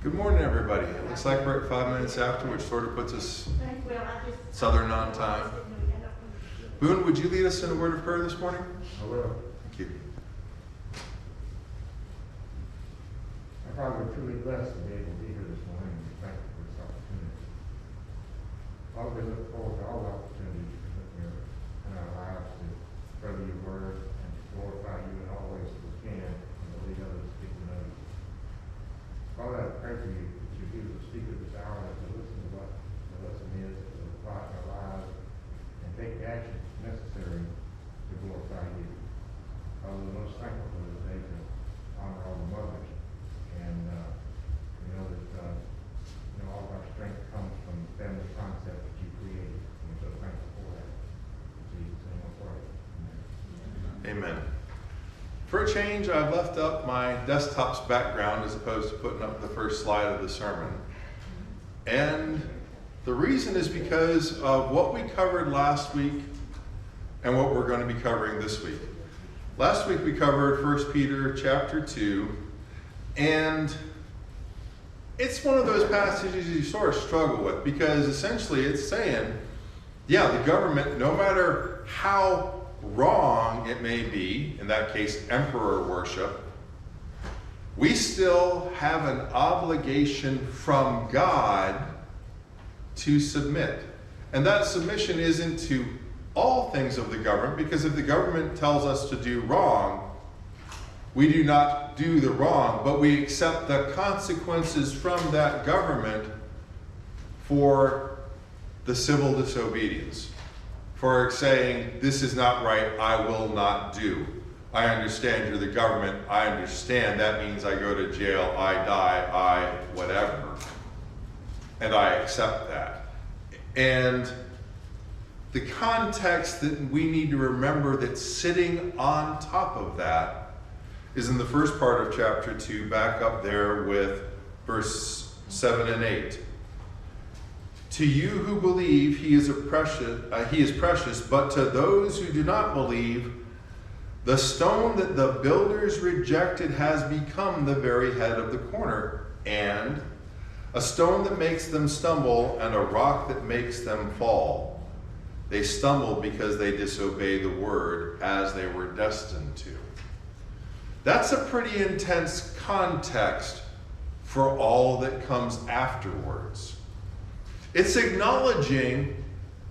Good morning, everybody. It looks like we're at 5 minutes after, which sort of puts us southern on time. Boone, would you lead us in a word of prayer this morning? I will. Thank you. I thought we're truly blessed to be able to be here this morning, and thank you for this opportunity. Father, we look forward to all the opportunities in our lives to further your word and to glorify you in all ways that we can and to lead others to get to know you. Father, I pray for you that you give us a speaker this hour and to listen to what the lesson is, to apply it in our lives and take the actions necessary to glorify you. Father, we're most thankful for this day to honor all the mothers. And we know that all of our strength comes from the family concept that you created. And we're so thankful for that. In Jesus' name I pray. Amen. For a change, I've left up my desktop's background as opposed to putting up the first slide of the sermon. And the reason is because of what we covered last week and what we're going to be covering this week. Last week we covered 1 Peter chapter 2, and it's one of those passages you sort of struggle with because essentially it's saying, yeah, the government, no matter how wrong it may be, in that case emperor worship, we still have an obligation from God to submit. And that submission isn't to all things of the government, because if the government tells us to do wrong, we do not do the wrong, but we accept the consequences from that government for the civil disobedience. For saying, this is not right, I will not do. I understand you're the government, I understand that means I go to jail, I die, whatever. And I accept that. And the context that we need to remember that's sitting on top of that is in the first part of chapter 2, back up there with verse 7 and 8. To you who believe he is precious, but to those who do not believe, the stone that the builders rejected has become the very head of the corner, and a stone that makes them stumble, and a rock that makes them fall. They stumble because they disobey the word as they were destined to. That's a pretty intense context for all that comes afterwards. It's acknowledging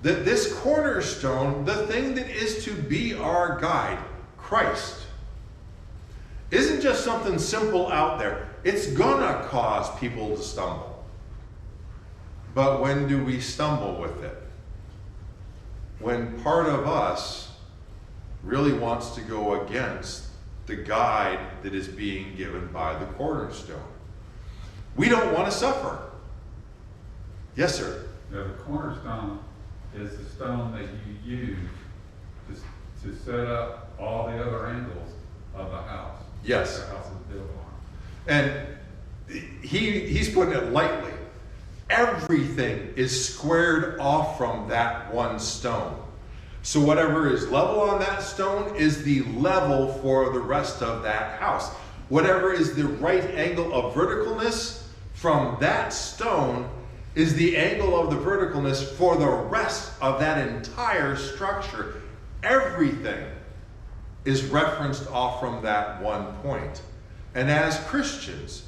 that this cornerstone, the thing that is to be our guide, Christ, isn't just something simple out there. It's gonna cause people to stumble. But when do we stumble with it? When part of us really wants to go against the guide that is being given by the cornerstone. We don't want to suffer. Yes, sir? Now, the cornerstone is the stone that you use to set up all the other angles of the house. Yes. The house is built on. And he's putting it lightly. Everything is squared off from that one stone. So whatever is level on that stone is the level for the rest of that house. Whatever is the right angle of verticalness from that stone is the angle of the verticalness for the rest of that entire structure. Everything is referenced off from that one point. And as Christians,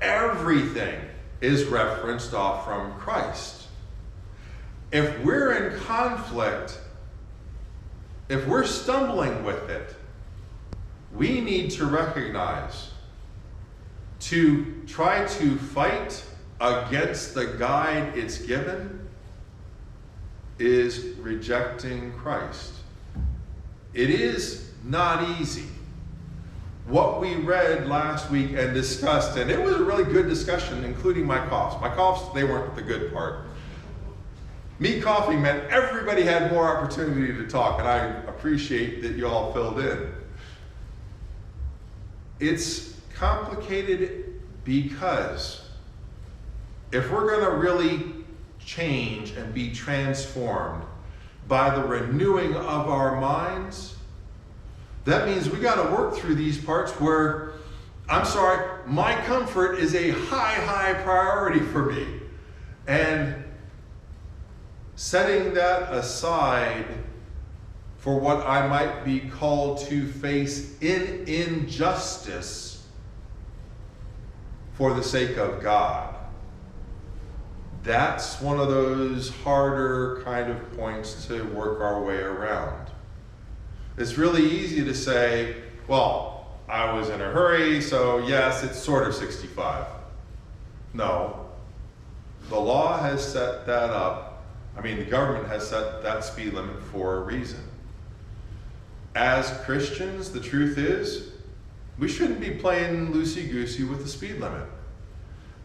everything is referenced off from Christ. If we're in conflict, if we're stumbling with it, we need to recognize to try to fight against the guide it's given is rejecting Christ. It is not easy. What we read last week and discussed, and it was a really good discussion, including my coughs. My coughs, they weren't the good part. Me coughing meant everybody had more opportunity to talk, and I appreciate that you all filled in. It's complicated because if we're going to really change and be transformed by the renewing of our minds, that means we got to work through these parts where I'm sorry, my comfort is a high priority for me. And setting that aside for what I might be called to face in injustice for the sake of God. That's one of those harder kind of points to work our way around. It's really easy to say, well, I was in a hurry, so yes, it's sort of 65. No. The law has set that up. I mean, the government has set that speed limit for a reason. As Christians, the truth is, we shouldn't be playing loosey-goosey with the speed limit.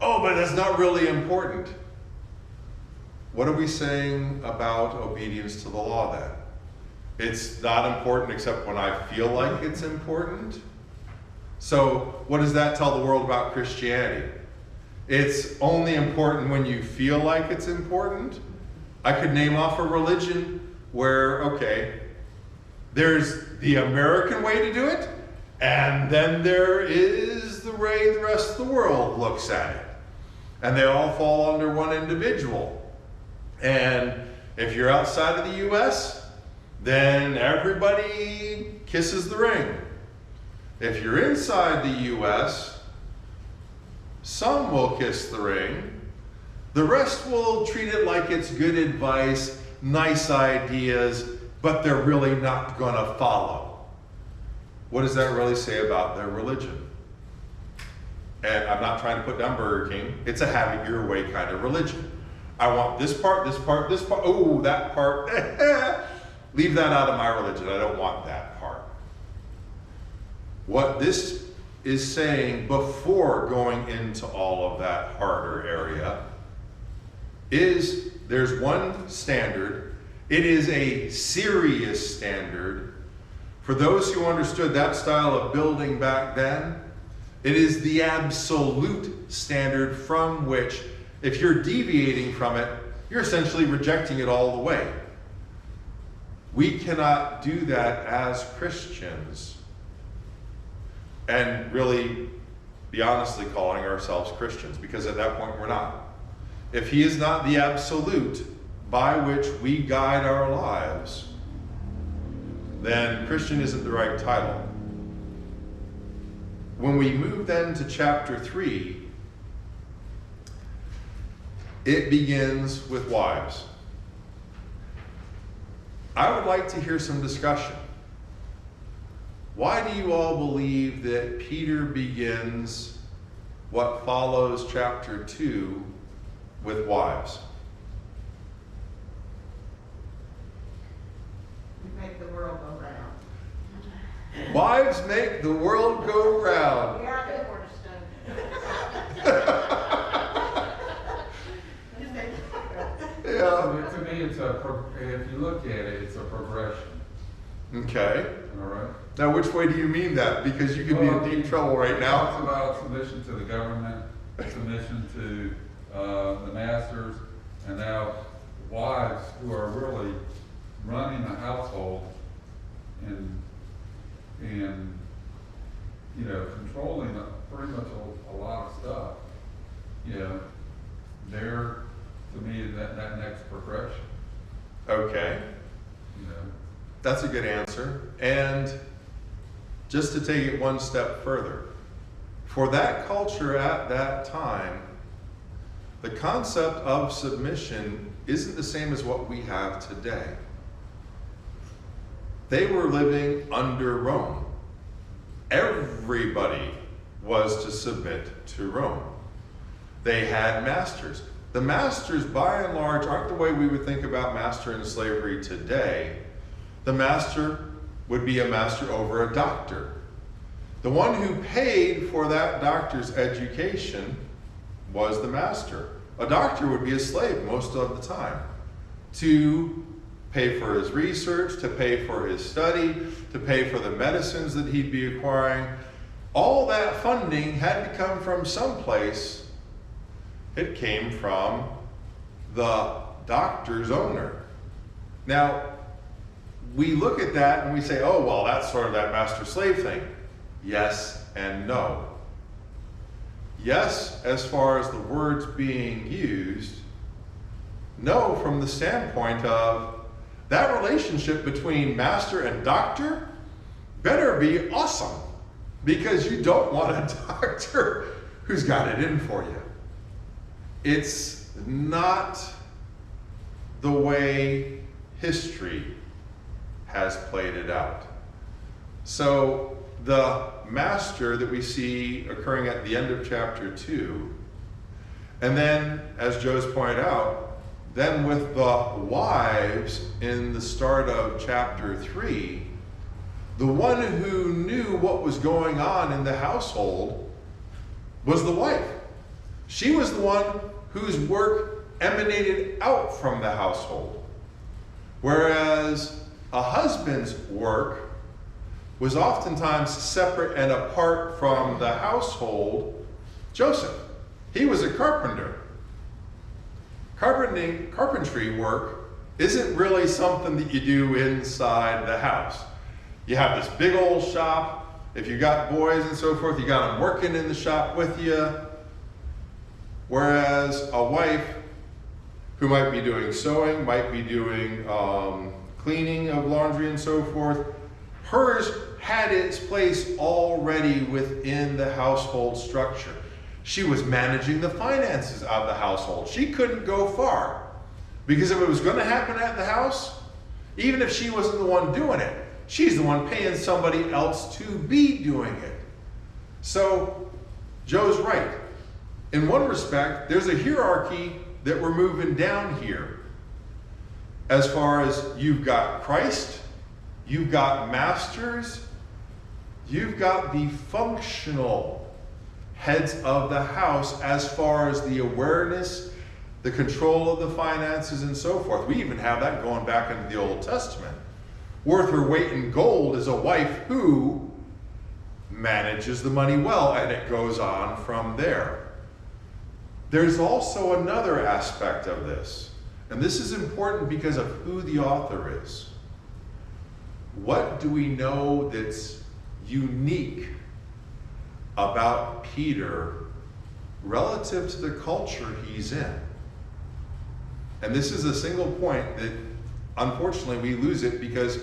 Oh, but that's not really important. What are we saying about obedience to the law then? It's not important except when I feel like it's important. So what does that tell the world about Christianity? It's only important when you feel like it's important. I could name off a religion where, okay, there's the American way to do it, and then there is the way the rest of the world looks at it. And they all fall under one individual. And if you're outside of the U.S., then everybody kisses the ring. If you're inside the U.S., some will kiss the ring. The rest will treat it like it's good advice, nice ideas, but they're really not going to follow. What does that really say about their religion? And I'm not trying to put down Burger King. It's a have it your way kind of religion. I want this part, this part, this part. Oh, that part. Leave that out of my religion. I don't want that part. What this is saying before going into all of that harder area is there's one standard. It is a serious standard. For those who understood that style of building back then, it is the absolute standard from which, if you're deviating from it, you're essentially rejecting it all the way. We cannot do that as Christians and really be honestly calling ourselves Christians, because at that point we're not. If he is not the absolute by which we guide our lives, then Christian isn't the right title. When we move then to chapter 3, it begins with wives. I would like to hear some discussion. Why do you all believe that Peter begins what follows chapter 2 with wives? We make the world go round. Wives make the world go round. We are the Cornerstone. Yeah. To me, if you look at it, it's a progression. Okay. All right. Now, which way do you mean that? Because you could be in deep trouble right It now. talks about submission to the government, submission to the masters, and now wives who are really running the household and you know, controlling pretty much a lot of stuff. You know, they're, to me, that next progression. Okay. You know. That's a good answer. And just to take it one step further, for that culture at that time, the concept of submission isn't the same as what we have today. They were living under Rome. Everybody was to submit to Rome. They had masters. The masters, by and large, aren't the way we would think about master in slavery today. The master would be a master over a doctor. The one who paid for that doctor's education was the master. A doctor would be a slave most of the time, to pay for his research, to pay for his study, to pay for the medicines that he'd be acquiring. All that funding had to come from someplace. It came from the doctor's owner. Now, we look at that and we say, oh, well, that's sort of that master-slave thing. Yes and no. Yes, as far as the words being used. No, from the standpoint of that relationship between master and doctor better be awesome, because you don't want a doctor who's got it in for you. It's not the way history has played it out. So the master that we see occurring at the end of chapter 2, and then, as Joe's pointed out, then with the wives in the start of chapter 3, the one who knew what was going on in the household was the wife. She was the one whose work emanated out from the household, whereas a husband's work was oftentimes separate and apart from the household. Joseph, he was a carpenter. Carpentry work isn't really something that you do inside the house. You have this big old shop. If you got boys and so forth, you got them working in the shop with you. Whereas a wife who might be doing sewing, might be doing cleaning of laundry and so forth, hers had its place already within the household structure. She was managing the finances of the household. She couldn't go far, because if it was going to happen at the house, even if she wasn't the one doing it, she's the one paying somebody else to be doing it. So Joe's right. In one respect, there's a hierarchy that we're moving down here. As far as you've got Christ, you've got masters, you've got the functional heads of the house as far as the awareness, the control of the finances and so forth. We even have that going back into the Old Testament. Worth her weight in gold is a wife who manages the money well, and it goes on from there. There's also another aspect of this, and this is important because of who the author is. What do we know that's unique about Peter relative to the culture he's in? And this is a single point that unfortunately we lose it because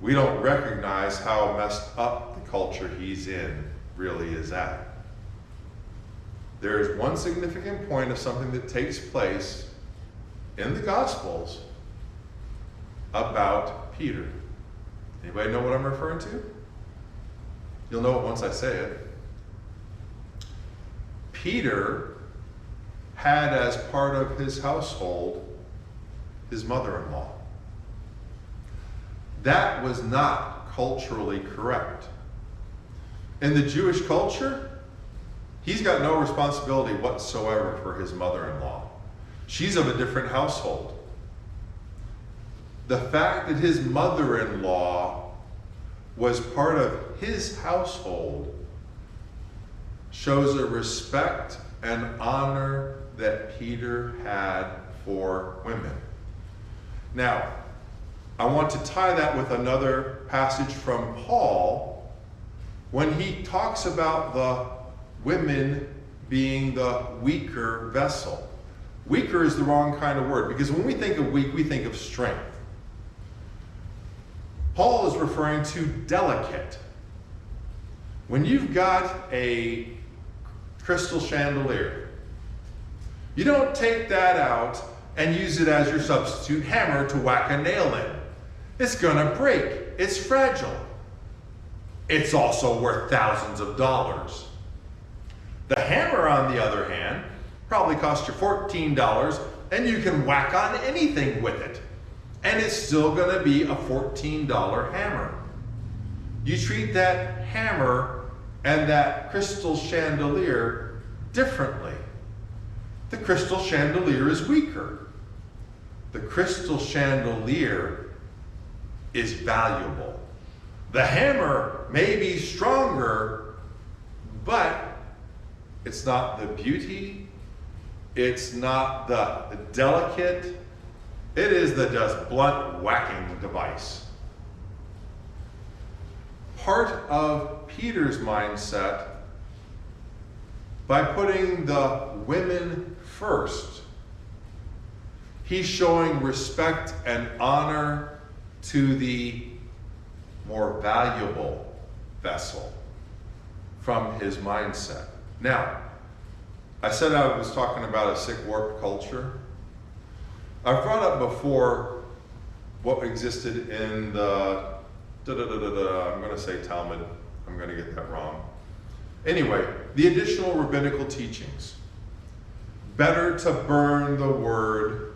we don't recognize how messed up the culture he's in really is at. There is one significant point of something that takes place in the Gospels about Peter. Anybody know what I'm referring to? You'll know it once I say it. Peter had as part of his household his mother-in-law. That was not culturally correct. In the Jewish culture, he's got no responsibility whatsoever for his mother-in-law. She's of a different household. The fact that his mother-in-law was part of his household shows a respect and honor that Peter had for women. Now, I want to tie that with another passage from Paul when he talks about the women being the weaker vessel. Weaker is the wrong kind of word, because when we think of weak, we think of strength. Paul is referring to delicate. When you've got a crystal chandelier, you don't take that out and use it as your substitute hammer to whack a nail in. It's gonna break. It's fragile. It's also worth thousands of dollars. The hammer, on the other hand, probably cost you $14, and you can whack on anything with it. And it's still gonna be a $14 hammer. You treat that hammer and that crystal chandelier differently. The crystal chandelier is weaker. The crystal chandelier is valuable. The hammer may be stronger, but it's not the beauty, it's not the delicate, it is the just blunt whacking device. Part of Peter's mindset by putting the women first, he's showing respect and honor to the more valuable vessel from his mindset. Now, I said I was talking about a sick, warped culture. I've brought up before what existed in the, I'm going to say Talmud. I'm going to get that wrong. Anyway, the additional rabbinical teachings. Better to burn the word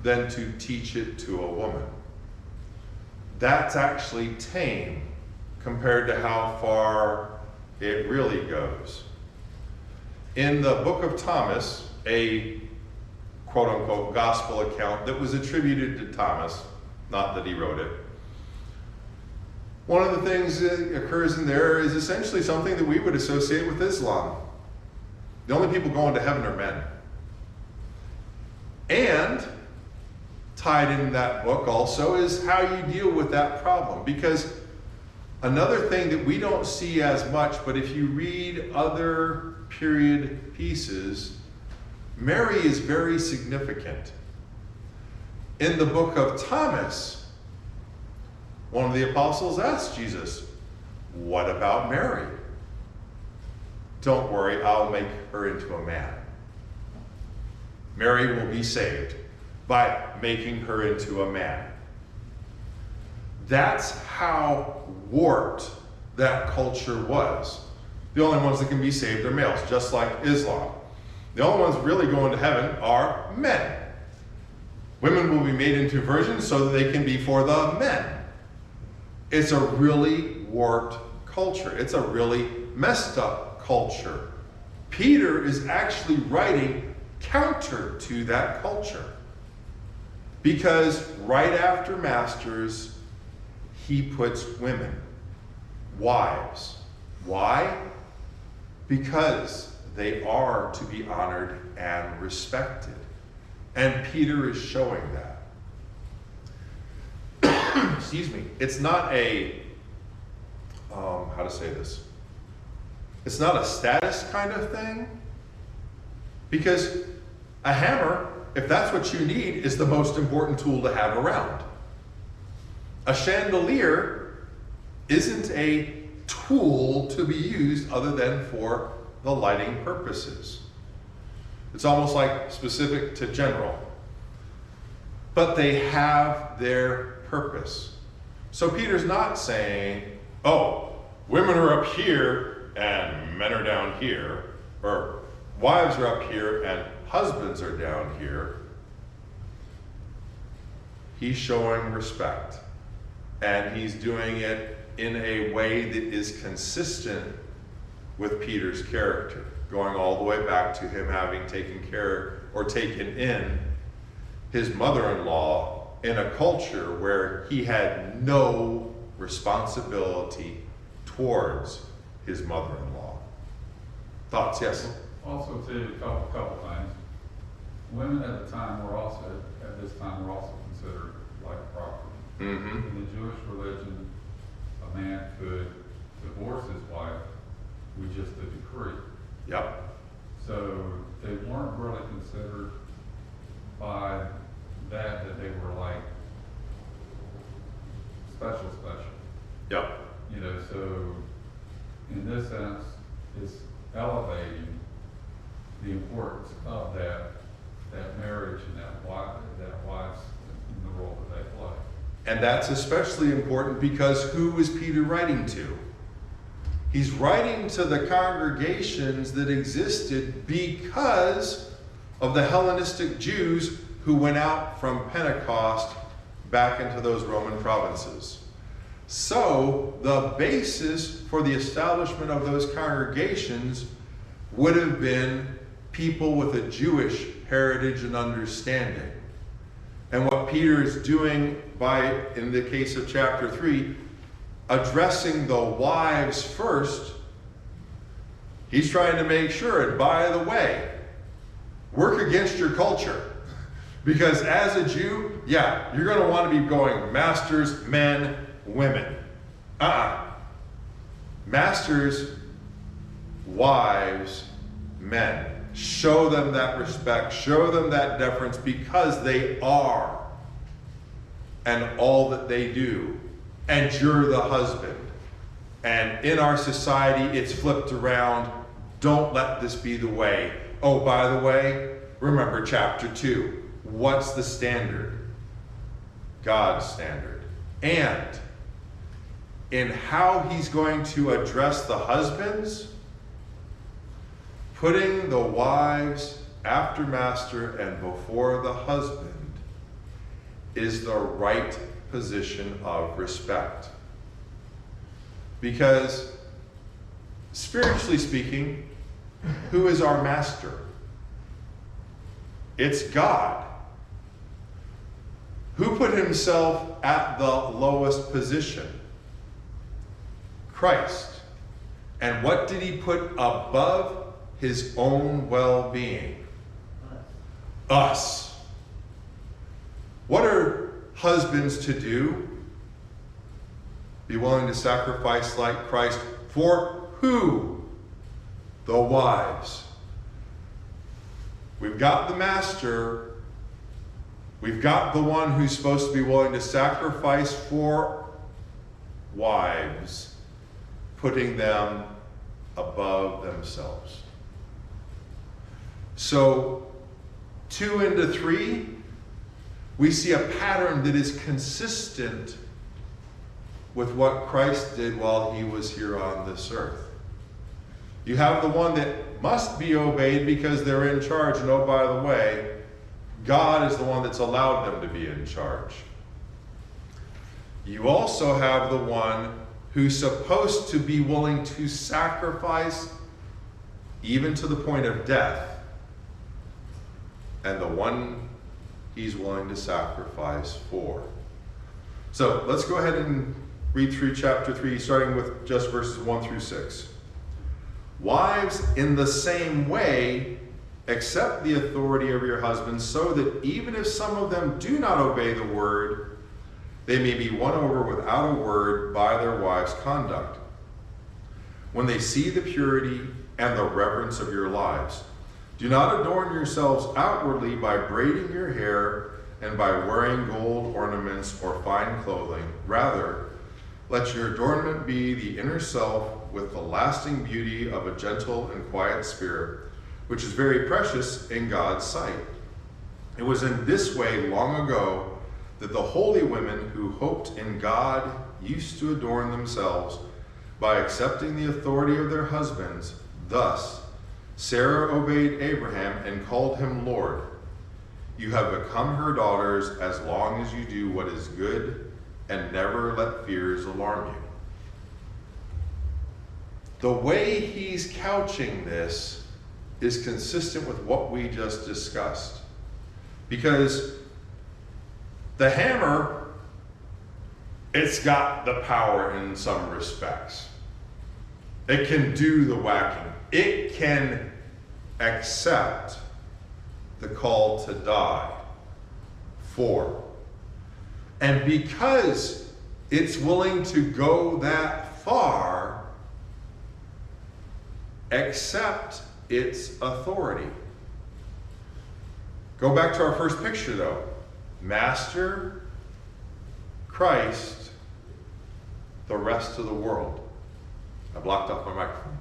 than to teach it to a woman. That's actually tame compared to how far it really goes. In the book of Thomas, a quote-unquote gospel account that was attributed to Thomas, not that he wrote it, one of the things that occurs in there is essentially something that we would associate with Islam. The only people going to heaven are men. And tied in that book also is how you deal with that problem. Because another thing that we don't see as much, but if you read other period pieces, Mary is very significant. In the book of Thomas, one of the apostles asked Jesus, "What about Mary?" "Don't worry, I'll make her into a man." Mary will be saved by making her into a man. That's how warped that culture was. The only ones that can be saved are males, just like Islam. The only ones really going to heaven are men. Women will be made into virgins so that they can be for the men. It's a really warped culture. It's a really messed up culture. Peter is actually writing counter to that culture. Because right after masters, he puts women, wives. Why? Because they are to be honored and respected. And Peter is showing that. Excuse me. It's not a, how to say this? It's not a status kind of thing. Because a hammer, if that's what you need, is the most important tool to have around. A chandelier isn't a tool to be used other than for the lighting purposes. It's almost like specific to general. But they have their purpose. So Peter's not saying, oh, women are up here and men are down here, or wives are up here and husbands are down here. He's showing respect. And he's doing it in a way that is consistent with Peter's character, going all the way back to him having taken care or taken in his mother-in-law in a culture where he had no responsibility towards his mother-in-law. Thoughts? Yes? Also, too, a couple things. Women at the time were also, at this time, were also considered like property. Mm-hmm. In the Jewish religion, a man could divorce his wife with just a decree. Yep. So they weren't really considered by that they were like special. Yep. You know, so in this sense, it's elevating the importance of that marriage and that wife's in the role that they play. And that's especially important because who is Peter writing to? He's writing to the congregations that existed because of the Hellenistic Jews who went out from Pentecost back into those Roman provinces. So the basis for the establishment of those congregations would have been people with a Jewish heritage and understanding. And what Peter is doing by, in the case of chapter 3, addressing the wives first, he's trying to make sure, and by the way, work against your culture. Because as a Jew, yeah, you're going to want to be going masters, men, women. Masters, wives, men. Show them that respect, show them that deference, because they are, and all that they do, and you're the husband. And in our society, it's flipped around. Don't let this be the way. Oh, by the way, remember chapter 2. What's the standard? God's standard. And in how he's going to address the husbands, putting the wives after master and before the husband is the right position of respect. Because, spiritually speaking, who is our master? It's God. Who put himself at the lowest position? Christ. And what did he put above his own well-being? Us. What are husbands to do? Be willing to sacrifice like Christ for who? The wives. We've got the master. We've got the one who's supposed to be willing to sacrifice for wives, putting them above themselves. So, 2 into 3, we see a pattern that is consistent with what Christ did while he was here on this earth. You have the one that must be obeyed because they're in charge. And oh, by the way, God is the one that's allowed them to be in charge. You also have the one who's supposed to be willing to sacrifice even to the point of death, and the one he's willing to sacrifice for. So let's go ahead and read through chapter 3, starting with just verses 1 through 6. Wives, in the same way, accept the authority of your husbands, so that even if some of them do not obey the word, they may be won over without a word by their wives' conduct, when they see the purity and the reverence of your lives. Do not adorn yourselves outwardly by braiding your hair and by wearing gold ornaments or fine clothing. Rather, let your adornment be the inner self with the lasting beauty of a gentle and quiet spirit, which is very precious in God's sight. It was in this way long ago that the holy women who hoped in God used to adorn themselves by accepting the authority of their husbands. Thus, Sarah obeyed Abraham and called him Lord. You have become her daughters as long as you do what is good and never let fears alarm you. The way he's couching this is consistent with what we just discussed. Because the hammer, it's got the power in some respects. It can do the whacking. It can accept the call to die for. And because it's willing to go that far, accept its authority. Go back to our first picture though. Master, Christ, the rest of the world. I blocked off my microphone.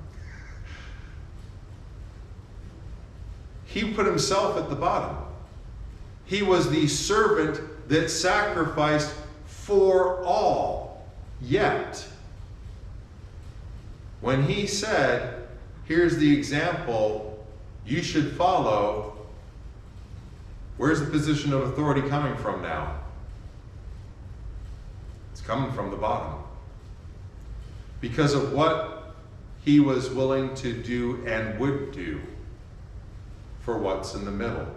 He put himself at the bottom. He was the servant that sacrificed for all. Yet, when he said, here's the example you should follow, where's the position of authority coming from now? It's coming from the bottom. Because of what he was willing to do and would do for what's in the middle.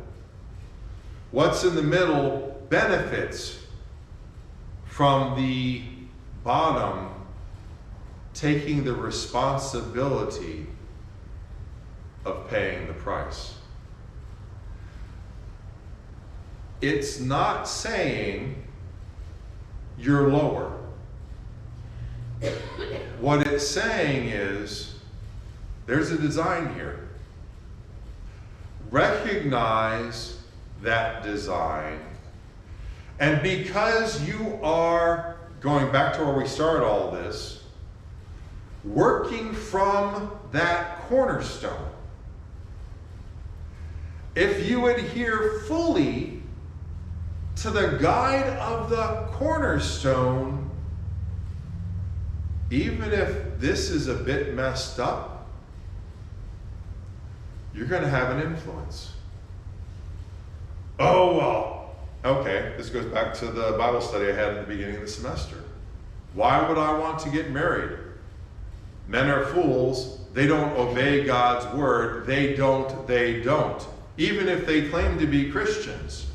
What's in the middle benefits from the bottom taking the responsibility of paying the price. It's not saying you're lower. What it's saying is there's a design here. recognize that design, and because you are, going back to where we started all this, working from that cornerstone, if you adhere fully to the guide of the cornerstone, even if this is a bit messed up, you're going to have an influence. Oh, well, okay, this goes back to the Bible study I had at the beginning of the semester. Why would I want to get married? Men are fools. They don't obey God's word. They don't. Even if they claim to be Christians,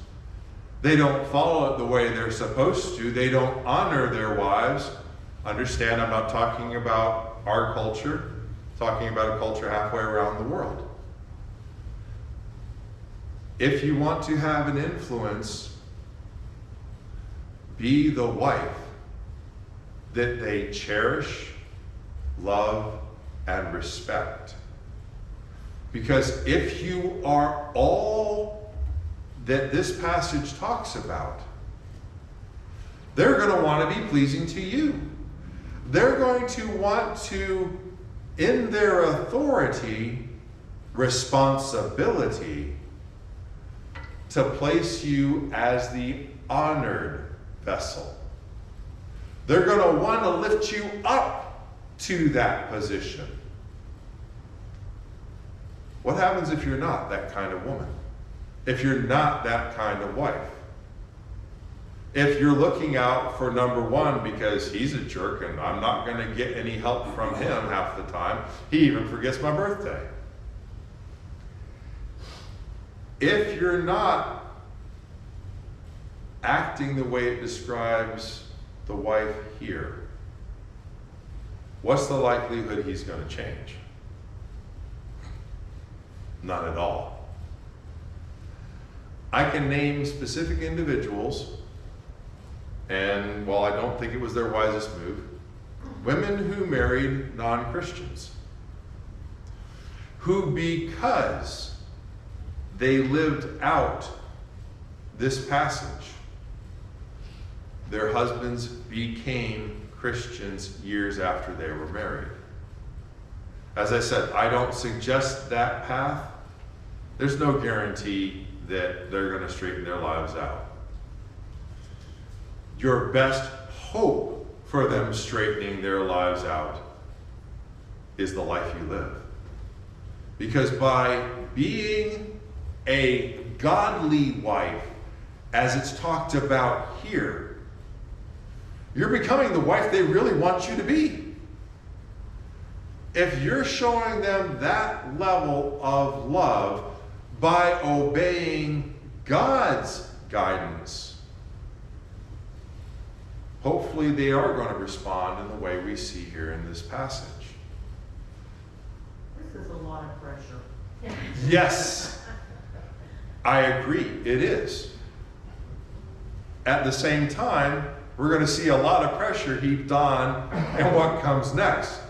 they don't follow it the way they're supposed to. They don't honor their wives. Understand, I'm not talking about our culture. I'm talking about a culture halfway around the world. If you want to have an influence, be the wife that they cherish, love, and respect. Because if you are all that this passage talks about, they're going to want to be pleasing to you. They're going to want to, in their authority, responsibility, to place you as the honored vessel. They're going to want to lift you up to that position. What happens if you're not that kind of woman? If you're not that kind of wife? If you're looking out for number one because he's a jerk and I'm not going to get any help from him half the time, he even forgets my birthday. If you're not acting the way it describes the wife here, what's the likelihood he's going to change? None at all. I can name specific individuals, and while I don't think it was their wisest move, women who married non-Christians, who, because they lived out this passage, their husbands became Christians years after they were married. As I said, I don't suggest that path. There's no guarantee that they're going to straighten their lives out. Your best hope for them straightening their lives out is the life you live. Because by being a godly wife, as it's talked about here, you're becoming the wife they really want you to be. If you're showing them that level of love by obeying God's guidance, hopefully they are going to respond in the way we see here in this passage. This is a lot of pressure. Yes, I agree, it is. At the same time, we're going to see a lot of pressure heaped on and what comes next.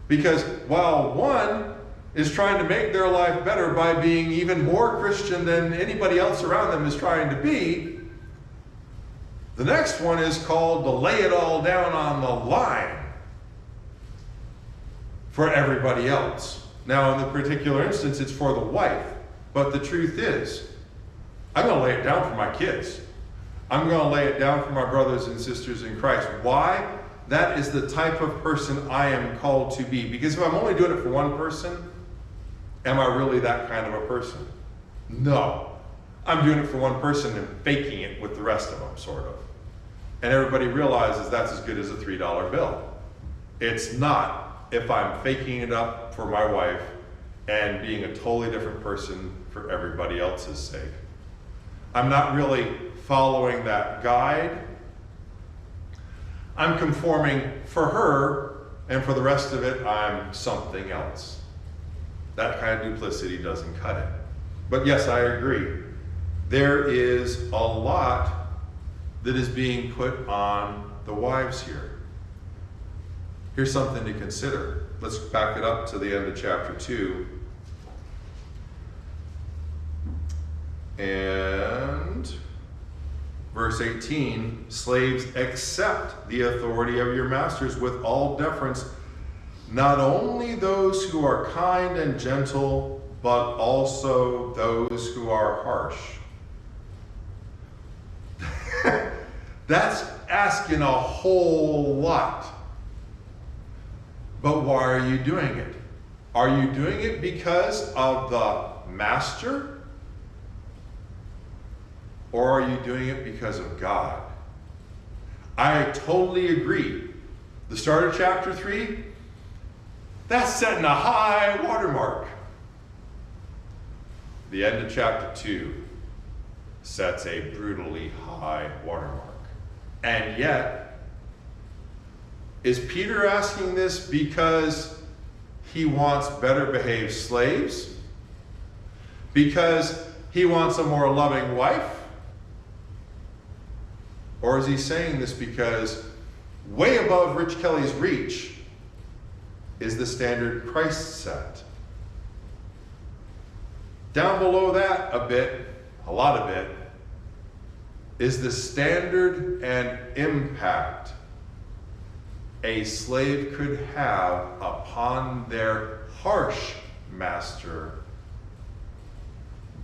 Because while one is trying to make their life better by being even more Christian than anybody else around them is trying to be, the next one is called to lay it all down on the line for everybody else. Now, in the particular instance, it's for the wife. But the truth is, I'm going to lay it down for my kids. I'm going to lay it down for my brothers and sisters in Christ. Why? That is the type of person I am called to be. Because if I'm only doing it for one person, am I really that kind of a person? No. I'm doing it for one person and faking it with the rest of them, sort of. And everybody realizes that's as good as a $3 bill. It's not if I'm faking it up for my wife and being a totally different person for everybody else's sake. I'm not really following that guide. I'm conforming for her, and for the rest of it, I'm something else. That kind of duplicity doesn't cut it. But yes, I agree. There is a lot that is being put on the wives here. Here's something to consider. Let's back it up to the end of chapter 2. And verse 18, slaves, accept the authority of your masters with all deference, not only those who are kind and gentle, but also those who are harsh. That's asking a whole lot. But why are you doing it? Are you doing it because of the master? Or are you doing it because of God? I totally agree. The start of chapter 3, that's setting a high watermark. The end of chapter 2 sets a brutally high watermark. And yet, is Peter asking this because he wants better behaved slaves? Because he wants a more loving wife? Or is he saying this because way above Rich Kelly's reach is the standard price set? Down below that a bit, a lot of it, is the standard and impact a slave could have upon their harsh master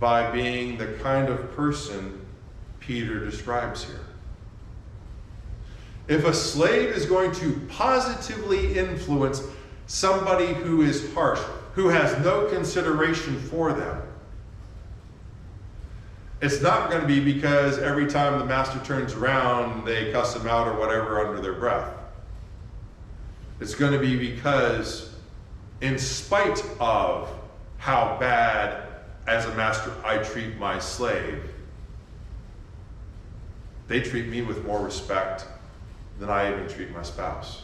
by being the kind of person Peter describes here. If a slave is going to positively influence somebody who is harsh, who has no consideration for them, it's not going to be because every time the master turns around, they cuss him out or whatever under their breath. It's going to be because, in spite of how bad as a master I treat my slave, they treat me with more respect than I even treat my spouse.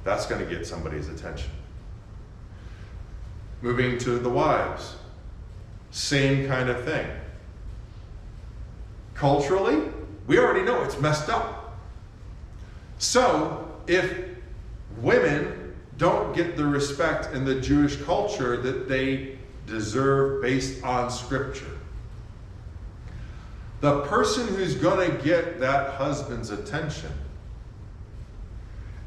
That's going to get somebody's attention. Moving to the wives. Same kind of thing. Culturally, we already know it's messed up. So, if women don't get the respect in the Jewish culture that they deserve based on Scripture, the person who's going to get that husband's attention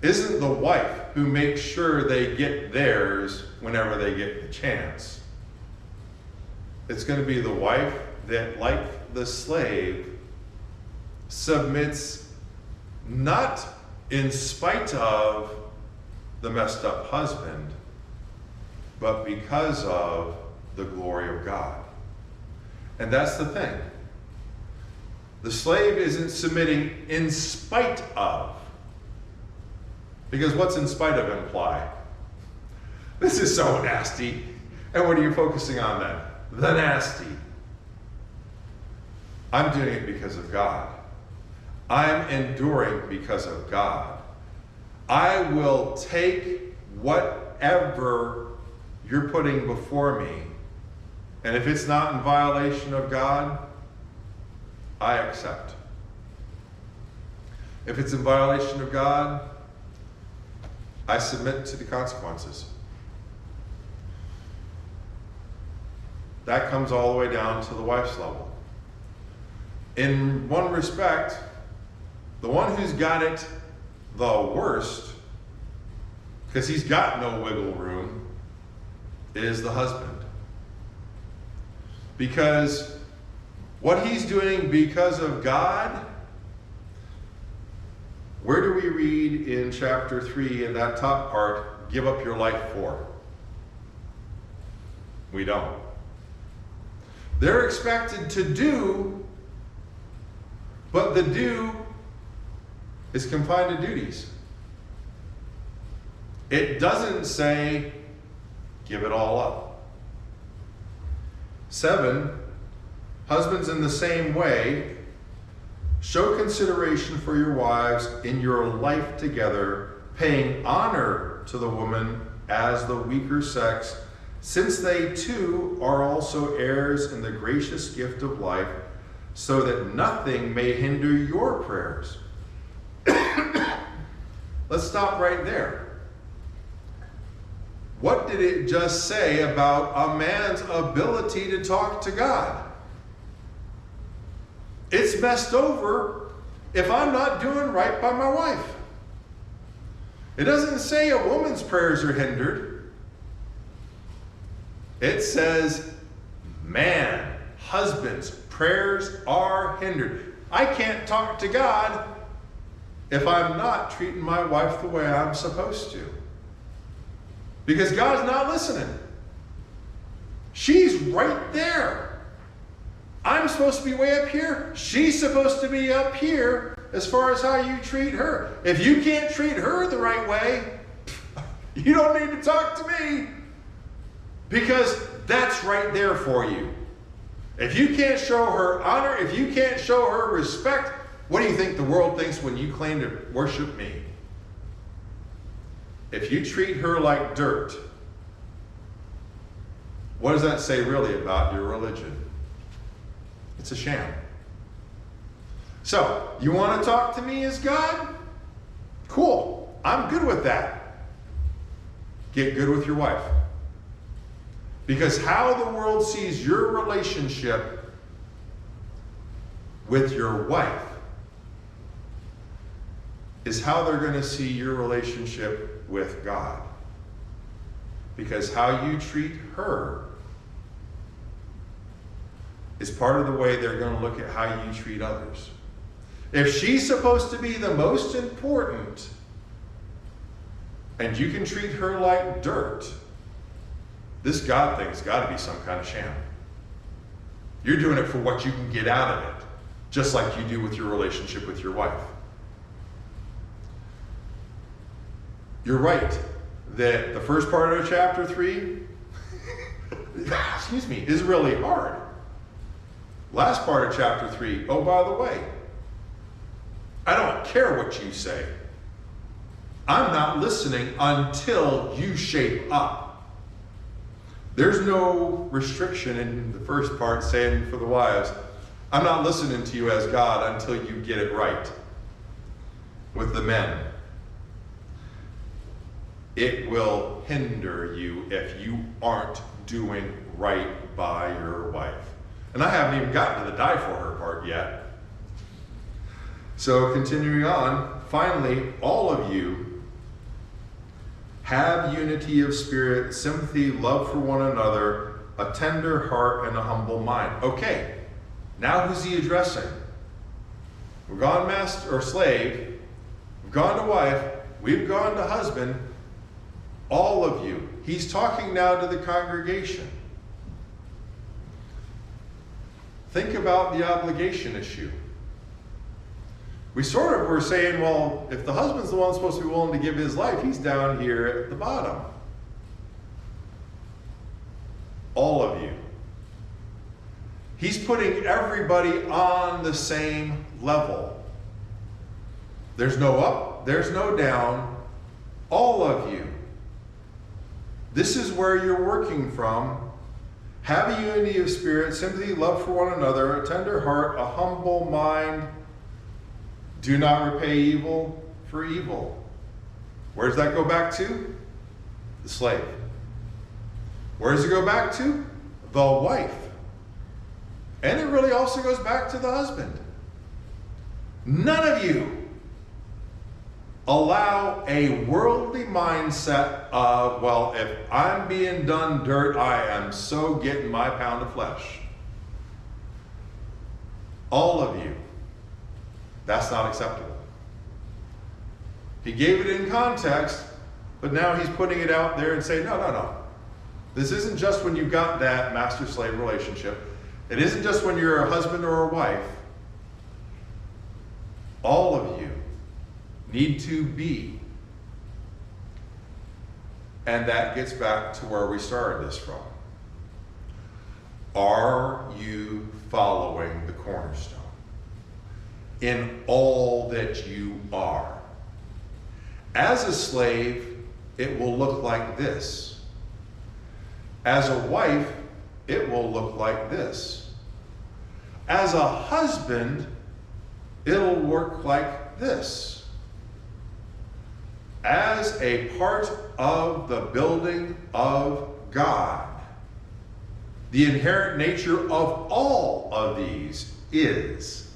isn't the wife who makes sure they get theirs whenever they get the chance. It's going to be the wife that, like the slave, submits not in spite of the messed up husband, but because of the glory of God. And that's the thing. The slave isn't submitting in spite of. Because what's in spite of imply? This is so nasty. And what are you focusing on then? The nasty. I'm doing it because of God. I'm enduring because of God. I will take whatever you're putting before me, and if it's not in violation of God, I accept. If it's in violation of God, I submit to the consequences. That comes all the way down to the wife's level. In one respect, the one who's got it the worst, because he's got no wiggle room, is the husband. Because what he's doing because of God, where do we read in chapter 3 in that top part, give up your life for? We don't. They're expected to do, but the do is confined to duties. It doesn't say, give it all up. 7, husbands in the same way, show consideration for your wives in your life together, paying honor to the woman as the weaker sex, since they too are also heirs in the gracious gift of life, so that nothing may hinder your prayers. Let's stop right there. what did it just say about a man's ability to talk to God? It's messed over if I'm not doing right by my wife. It doesn't say a woman's prayers are hindered. It says, man, husband's prayers are hindered. I can't talk to God if I'm not treating my wife the way I'm supposed to. Because God's not listening. She's right there. I'm supposed to be way up here. She's supposed to be up here as far as how you treat her. If you can't treat her the right way, you don't need to talk to me. Because that's right there for you. If you can't show her honor, if you can't show her respect, what do you think the world thinks when you claim to worship me? If you treat her like dirt, what does that say really about your religion? It's a sham. So, you want to talk to me as God? Cool. I'm good with that. Get good with your wife. Because how the world sees your relationship with your wife is how they're going to see your relationship with God. Because how you treat her is part of the way they're going to look at how you treat others. If she's supposed to be the most important, and you can treat her like dirt, this God thing's got to be some kind of sham. You're doing it for what you can get out of it, just like you do with your relationship with your wife. You're right that the first part of chapter 3 is really hard. Last part of chapter 3, oh, by the way, I don't care what you say. I'm not listening until you shape up. There's no restriction in the first part saying for the wives, I'm not listening to you as God until you get it right with the men. It will hinder you if you aren't doing right by your wife. And I haven't even gotten to the die for her part yet. So continuing on, finally, all of you have unity of spirit, sympathy, love for one another, a tender heart, and a humble mind. Okay, now who's he addressing? We've gone master or slave, we've gone to wife, we've gone to husband, all of you. He's talking now to the congregation. Think about the obligation issue. We sort of were saying, well, if the husband's the one supposed to be willing to give his life, he's down here at the bottom. All of you. He's putting everybody on the same level. There's no up, there's no down. All of you. This is where you're working from. Have a unity of spirit, sympathy, love for one another, a tender heart, a humble mind. Do not repay evil for evil. Where does that go back to? The slave. Where does it go back to? The wife. And it really also goes back to the husband. None of you allow a worldly mindset of, well, if I'm being done dirt, I am so getting my pound of flesh. All of you. That's not acceptable. He gave it in context, but now he's putting it out there and saying, no. This isn't just when you've got that master-slave relationship. It isn't just when you're a husband or a wife. All of you need to be. And that gets back to where we started this from. Are you following the cornerstone? In all that you are. As a slave, it will look like this. As a wife, it will look like this. As a husband, it'll work like this. as a part of the building of God. The inherent nature of all of these is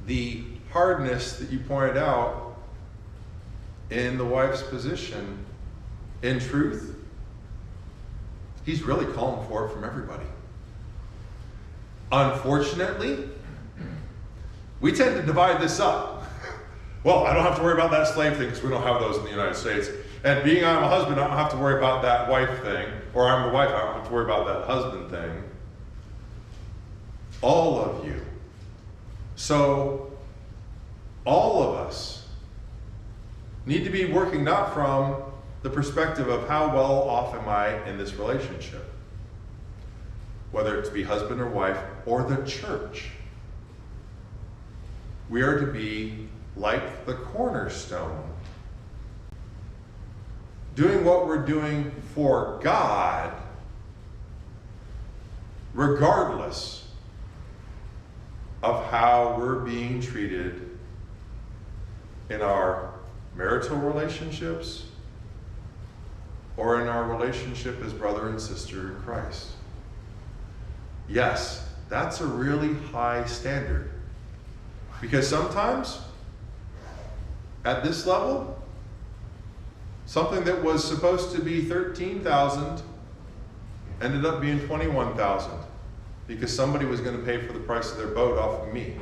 the hardness that you pointed out in the wife's position. In truth, he's really calling for it from everybody. Unfortunately, we tend to divide this up. Well, I don't have to worry about that slave thing because we don't have those in the United States. And being I'm a husband, I don't have to worry about that wife thing. Or I'm the wife, I don't have to worry about that husband thing. All of you. So, all of us need to be working not from the perspective of how well off am I in this relationship, whether it be husband or wife or the church. We are to be like the Cornerstone, doing what we're doing for God, regardless of how we're being treated in our marital relationships or in our relationship as brother and sister in Christ. Yes, that's a really high standard. Because sometimes, at this level, something that was supposed to be $13,000 ended up being $21,000 because somebody was going to pay for the price of their boat off of me.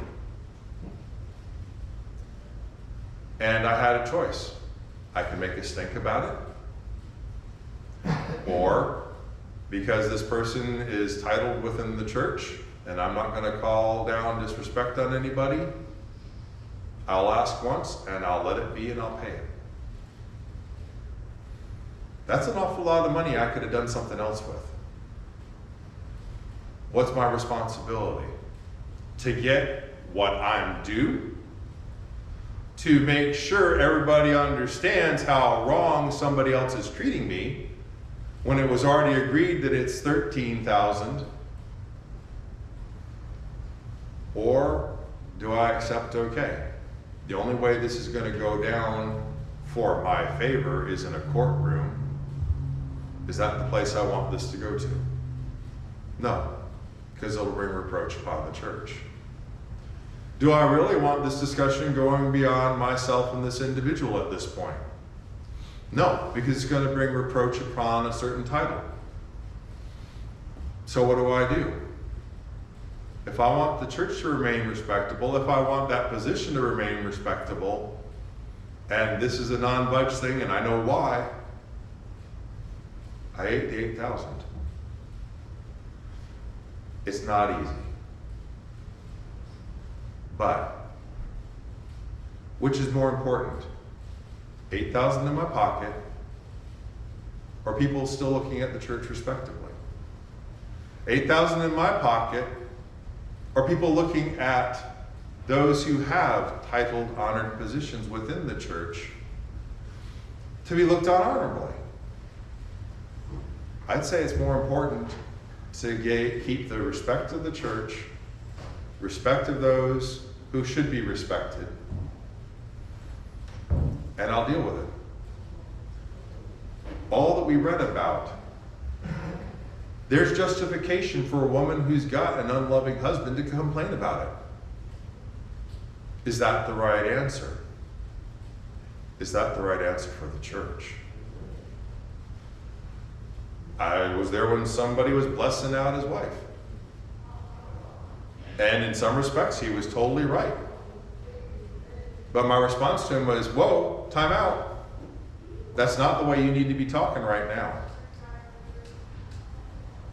And I had a choice. I could make a stink about it, or because this person is titled within the church and I'm not going to call down disrespect on anybody, I'll ask once and I'll let it be and I'll pay it. That's an awful lot of money I could have done something else with. What's my responsibility? To get what I'm due? To make sure everybody understands how wrong somebody else is treating me when it was already agreed that it's $13,000? Or do I accept okay? The only way this is going to go down for my favor is in a courtroom. Is that the place I want this to go to? No, because it'll bring reproach upon the church. Do I really want this discussion going beyond myself and this individual at this point? No, because it's going to bring reproach upon a certain title. So what do? If I want the church to remain respectable, if I want that position to remain respectable, and this is a non-budge thing and I know why, I ate the 8,000. It's not easy. But, which is more important? 8,000 in my pocket, or people still looking at the church respectively? 8,000 in my pocket, or people looking at those who have titled, honored positions within the church to be looked on honorably? I'd say it's more important to keep the respect of the church, respect of those who should be respected, and I'll deal with it. All that we read about, there's justification for a woman who's got an unloving husband to complain about it. Is that the right answer? Is that the right answer for the church? I was there when somebody was blessing out his wife. And in some respects, he was totally right. But my response to him was, whoa, time out. That's not the way you need to be talking right now.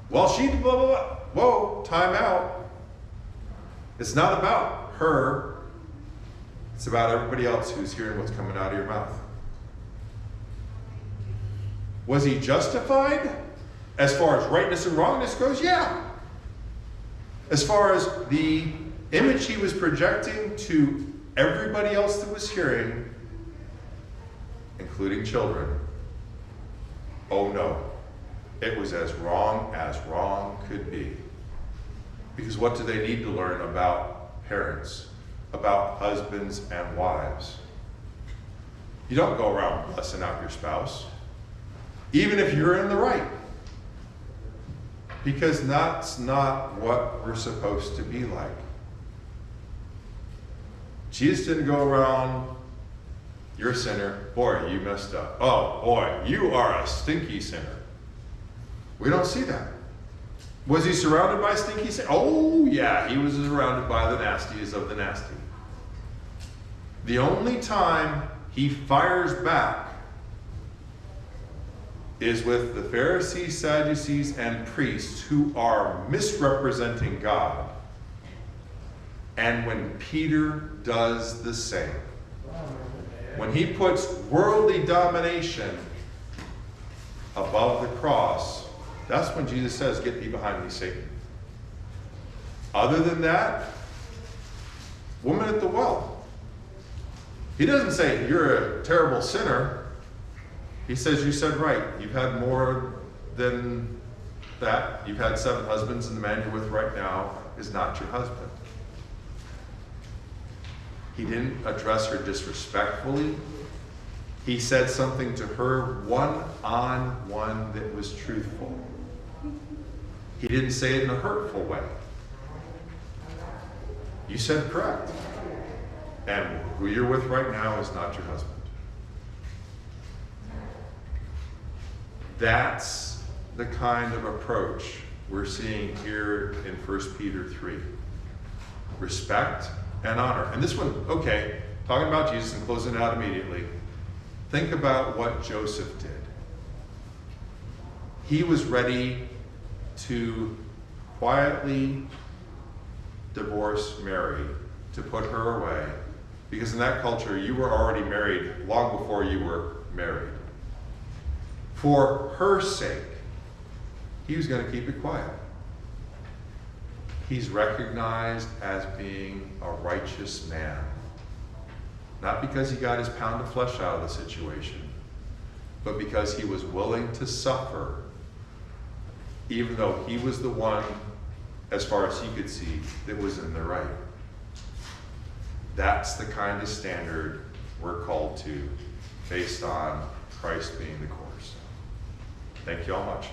Well, she blah, blah, blah. Whoa, time out. It's not about her. It's about everybody else who's hearing what's coming out of your mouth. Was he justified? As far as rightness and wrongness goes, yeah. As far as the image he was projecting to everybody else that was hearing, including children, oh no. It was as wrong could be. Because what do they need to learn about parents, about husbands and wives? You don't go around blessing out your spouse, even if you're in the right. Because that's not what we're supposed to be like. Jesus didn't go around, you're a sinner, boy, you messed up. Oh, boy, you are a stinky sinner. We don't see that. Was he surrounded by stinky sinners? Oh, yeah, he was surrounded by the nastiest of the nasty. The only time he fires back is with the Pharisees, Sadducees, and priests who are misrepresenting God. And when Peter does the same. When he puts worldly domination above the cross, that's when Jesus says, "Get thee behind me, Satan." Other than that, woman at the well. He doesn't say, "You're a terrible sinner." He says, "You said right. You've had more than that. You've had 7 husbands, and the man you're with right now is not your husband." He didn't address her disrespectfully. He said something to her one-on-one that was truthful. He didn't say it in a hurtful way. You said correct. And who you're with right now is not your husband. That's the kind of approach we're seeing here in 1 Peter 3. Respect and honor. And this one, okay, talking about Jesus and closing it out immediately. Think about what Joseph did. He was ready to quietly divorce Mary, to put her away, because in that culture you were already married long before you were married. For her sake, he was going to keep it quiet. He's recognized as being a righteous man. Not because he got his pound of flesh out of the situation, but because he was willing to suffer, even though he was the one, as far as he could see, that was in the right. That's the kind of standard we're called to, based on Christ being the cornerstone. Thank you all much.